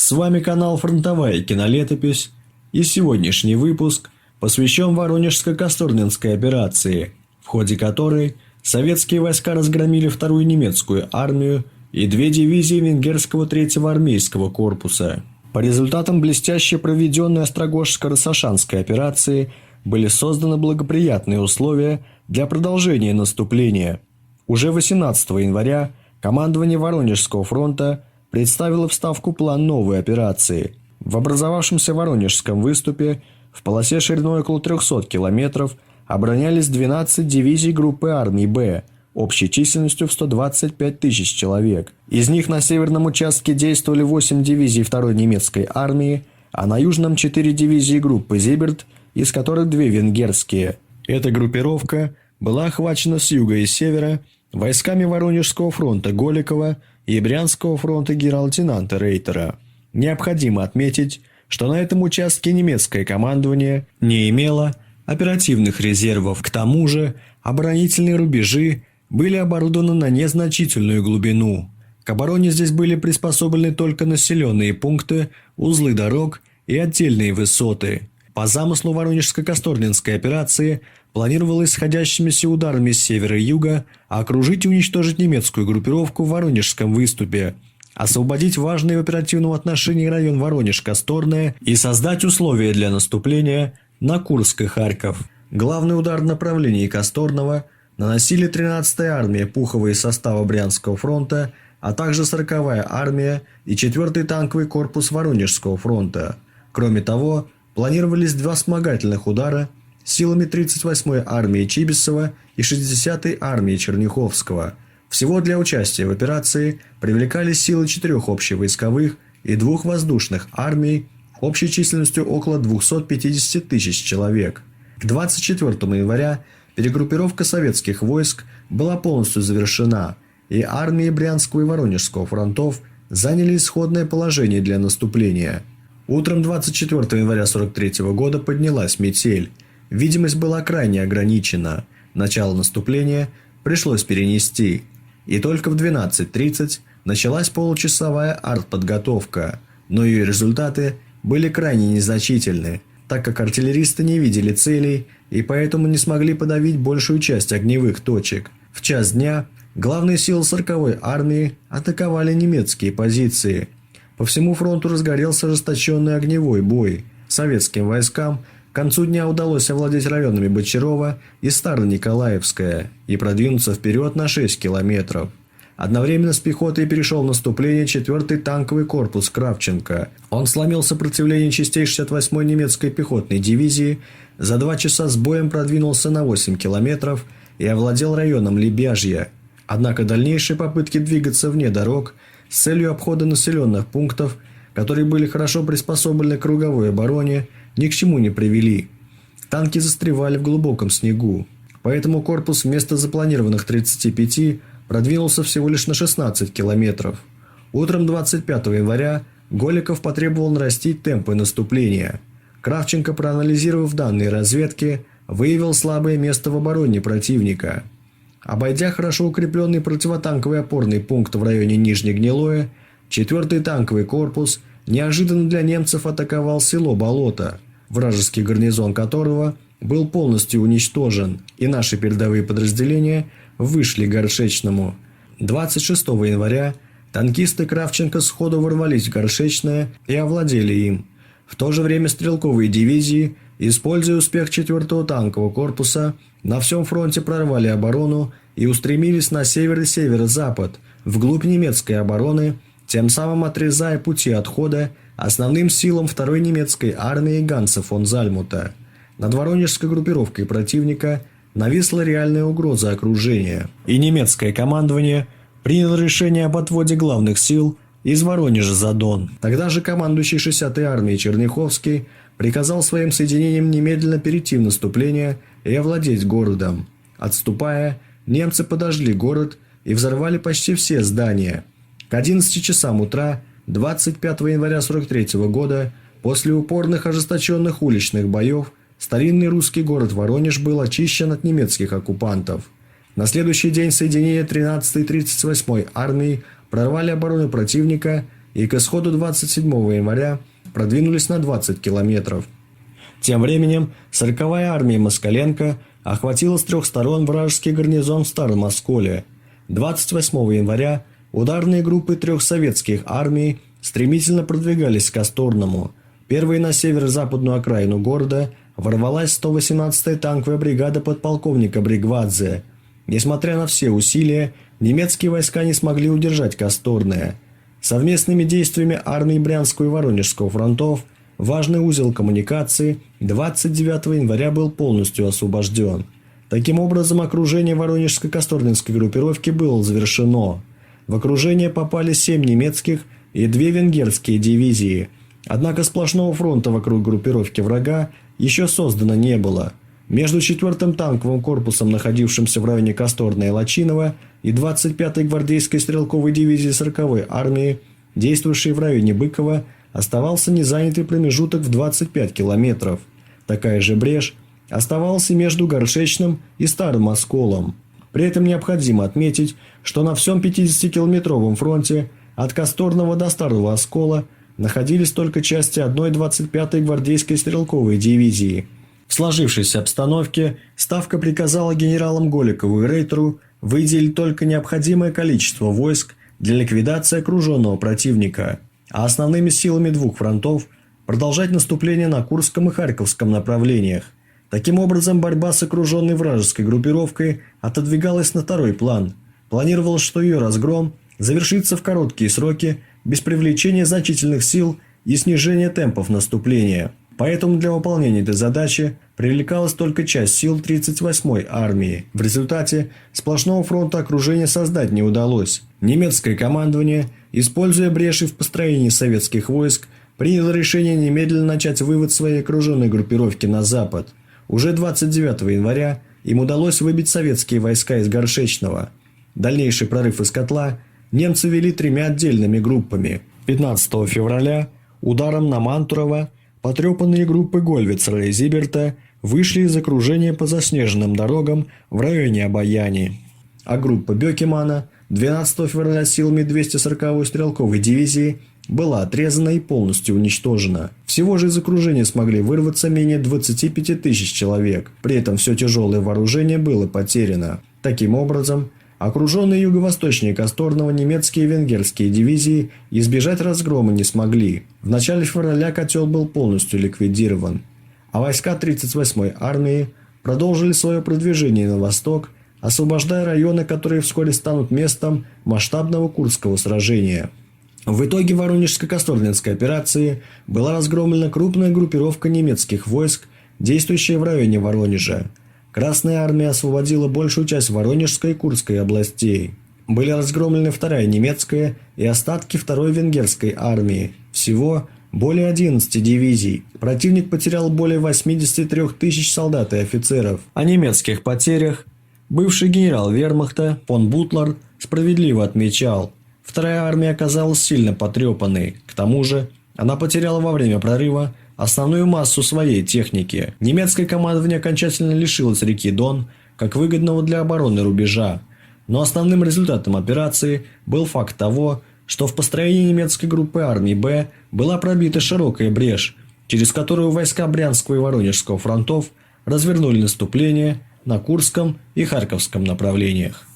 С вами канал «Фронтовая кинолетопись», и сегодняшний выпуск посвящен Воронежско-Касторнинской операции, в ходе которой советские войска разгромили вторую немецкую армию и две дивизии венгерского третьего армейского корпуса. По результатам блестяще проведенной Острогожско-Рассашанской операции были созданы благоприятные условия для продолжения наступления. Уже 18 января командование Воронежского фронта представило в Ставку план новой операции. В образовавшемся Воронежском выступе в полосе шириной около 300 километров оборонялись 12 дивизий группы армий «Б» общей численностью в 125 тысяч человек. Из них на северном участке действовали 8 дивизий второй немецкой армии, а на южном 4 дивизии группы «Зиберт», из которых 2 венгерские. Эта группировка была охвачена с юга и севера войсками Воронежского фронта Голикова и Брянского фронта генерал-лейтенанта Рейтера. Необходимо отметить, что на этом участке немецкое командование не имело оперативных резервов. К тому же оборонительные рубежи были оборудованы на незначительную глубину. К обороне здесь были приспособлены только населенные пункты, узлы дорог и отдельные высоты. По замыслу Воронежско-Касторнинской операции планировалось сходящимися ударами с севера и юга окружить и уничтожить немецкую группировку в Воронежском выступе, освободить важный в оперативном отношении район Воронеж-Касторная и создать условия для наступления на Курск и Харьков. Главный удар в направлении Касторного наносили 13-я армия Пухова из состава Брянского фронта, а также 40-я армия и 4-й танковый корпус Воронежского фронта. Кроме того, планировались 2 вспомогательных удара силами 38-й армии Чибисова и 60-й армии Черняховского. Всего для участия в операции привлекались силы 4 общевойсковых и 2 воздушных армий общей численностью около 250 тысяч человек. К 24 января перегруппировка советских войск была полностью завершена, и армии Брянского и Воронежского фронтов заняли исходное положение для наступления. Утром 24 января 1943 года поднялась метель. Видимость была крайне ограничена. Начало наступления пришлось перенести. И только в 12:30 началась получасовая артподготовка, но ее результаты были крайне незначительны, так как артиллеристы не видели целей и поэтому не смогли подавить большую часть огневых точек. В час дня главные силы 40-й армии атаковали немецкие позиции. По всему фронту разгорелся ожесточенный огневой бой. Советским войскам к концу дня удалось овладеть районами Бочарова и Старониколаевская и продвинуться вперед на 6 километров. Одновременно с пехотой перешел в наступление 4-й танковый корпус Кравченко. Он сломил сопротивление частей 68-й немецкой пехотной дивизии, за 2 часа с боем продвинулся на 8 километров и овладел районом Лебяжья. Однако дальнейшие попытки двигаться вне дорог с целью обхода населенных пунктов, которые были хорошо приспособлены к круговой обороне, ни к чему не привели. Танки застревали в глубоком снегу, поэтому корпус вместо запланированных 35 продвинулся всего лишь на 16 километров. Утром 25 января Голиков потребовал нарастить темпы наступления. Кравченко, проанализировав данные разведки, выявил слабое место в обороне противника. Обойдя хорошо укрепленный противотанковый опорный пункт в районе Нижнегнилое, 4-й танковый корпус неожиданно для немцев атаковал село Болото, вражеский гарнизон которого был полностью уничтожен, и наши передовые подразделения вышли к Горшечному. 26 января танкисты Кравченко сходу ворвались в Горшечное и овладели им. В то же время стрелковые дивизии, используя успех 4-го танкового корпуса, на всем фронте прорвали оборону и устремились на север и северо-запад, вглубь немецкой обороны, тем самым отрезая пути отхода основным силам 2-й немецкой армии Ганса фон Зальмута. Над воронежской группировкой противника нависла реальная угроза окружения, и немецкое командование приняло решение об отводе главных сил из Воронежа за Дон. Тогда же командующий 60-й армией Черняховский приказал своим соединениям немедленно перейти в наступление и овладеть городом. Отступая, немцы подожгли город и взорвали почти все здания. К 11 часам утра 25 января 1943 года, после упорных ожесточенных уличных боев, старинный русский город Воронеж был очищен от немецких оккупантов. На следующий день соединения 13-й и 38-й армии прорвали оборону противника и к исходу 27 января продвинулись на 20 километров. Тем временем 40-я армия Москаленко охватила с трех сторон вражеский гарнизон в Старом Осколе. 28 января ударные группы трех советских армий стремительно продвигались к Косторному. Первой на северо-западную окраину города ворвалась 118-я танковая бригада подполковника Бригвадзе. Несмотря на все усилия, немецкие войска не смогли удержать Косторное. Совместными действиями армий Брянского и Воронежского фронтов важный узел коммуникации 29 января был полностью освобожден. Таким образом, окружение Воронежско-Косторнинской группировки было завершено. В окружение попали 7 немецких и 2 венгерские дивизии. Однако сплошного фронта вокруг группировки врага еще создано не было. Между 4-м танковым корпусом, находившимся в районе Косторна и Лачинова, и 25-й гвардейской стрелковой дивизией 40-й армии, действовавшей в районе Быкова, оставался незанятый промежуток в 25 километров. Такая же брешь оставалась и между Горшечным и Старым Осколом. При этом необходимо отметить, что на всем 50-километровом фронте от Косторного до Старого Оскола находились только части 1-й 25-й гвардейской стрелковой дивизии. В сложившейся обстановке Ставка приказала генералам Голикову и Рейтеру выделить только необходимое количество войск для ликвидации окруженного противника, а основными силами двух фронтов продолжать наступление на Курском и Харьковском направлениях. Таким образом, борьба с окруженной вражеской группировкой отодвигалась на второй план. Планировалось, что ее разгром завершится в короткие сроки, без привлечения значительных сил и снижения темпов наступления. Поэтому для выполнения этой задачи привлекалась только часть сил 38-й армии. В результате сплошного фронта окружения создать не удалось. Немецкое командование, используя бреши в построении советских войск, приняло решение немедленно начать вывод своей окруженной группировки на запад. Уже 29 января им удалось выбить советские войска из Горшечного. Дальнейший прорыв из котла немцы вели 3 отдельными группами. 15 февраля ударом на Мантурово потрепанные группы Гольвицера и Зиберта вышли из окружения по заснеженным дорогам в районе Обаяни. А группа Бёкемана 12 февраля силами 240-й стрелковой дивизии была отрезана и полностью уничтожена. Всего же из окружения смогли вырваться менее 25 тысяч человек. При этом все тяжелое вооружение было потеряно. Таким образом, окруженные юго-восточнее Косторного немецкие и венгерские дивизии избежать разгрома не смогли. В начале февраля котел был полностью ликвидирован. А войска 38-й армии продолжили свое продвижение на восток, освобождая районы, которые вскоре станут местом масштабного Курского сражения. В итоге Воронежско-Косторнинской операции была разгромлена крупная группировка немецких войск, действующая в районе Воронежа. Красная армия освободила большую часть Воронежской и Курской областей. Были разгромлены 2-я немецкая и остатки 2-й венгерской армии. Всего более 11 дивизий. Противник потерял более 83 тысяч солдат и офицеров. О немецких потерях бывший генерал вермахта фон Бутлер справедливо отмечал: 2-я армия оказалась сильно потрепанной. К тому же она потеряла во время прорыва основную массу своей техники. Немецкое командование окончательно лишилось реки Дон как выгодного для обороны рубежа. Но основным результатом операции был факт того, что в построении немецкой группы армии «Б» была пробита широкая брешь, через которую войска Брянского и Воронежского фронтов развернули наступление на Курском и Харьковском направлениях.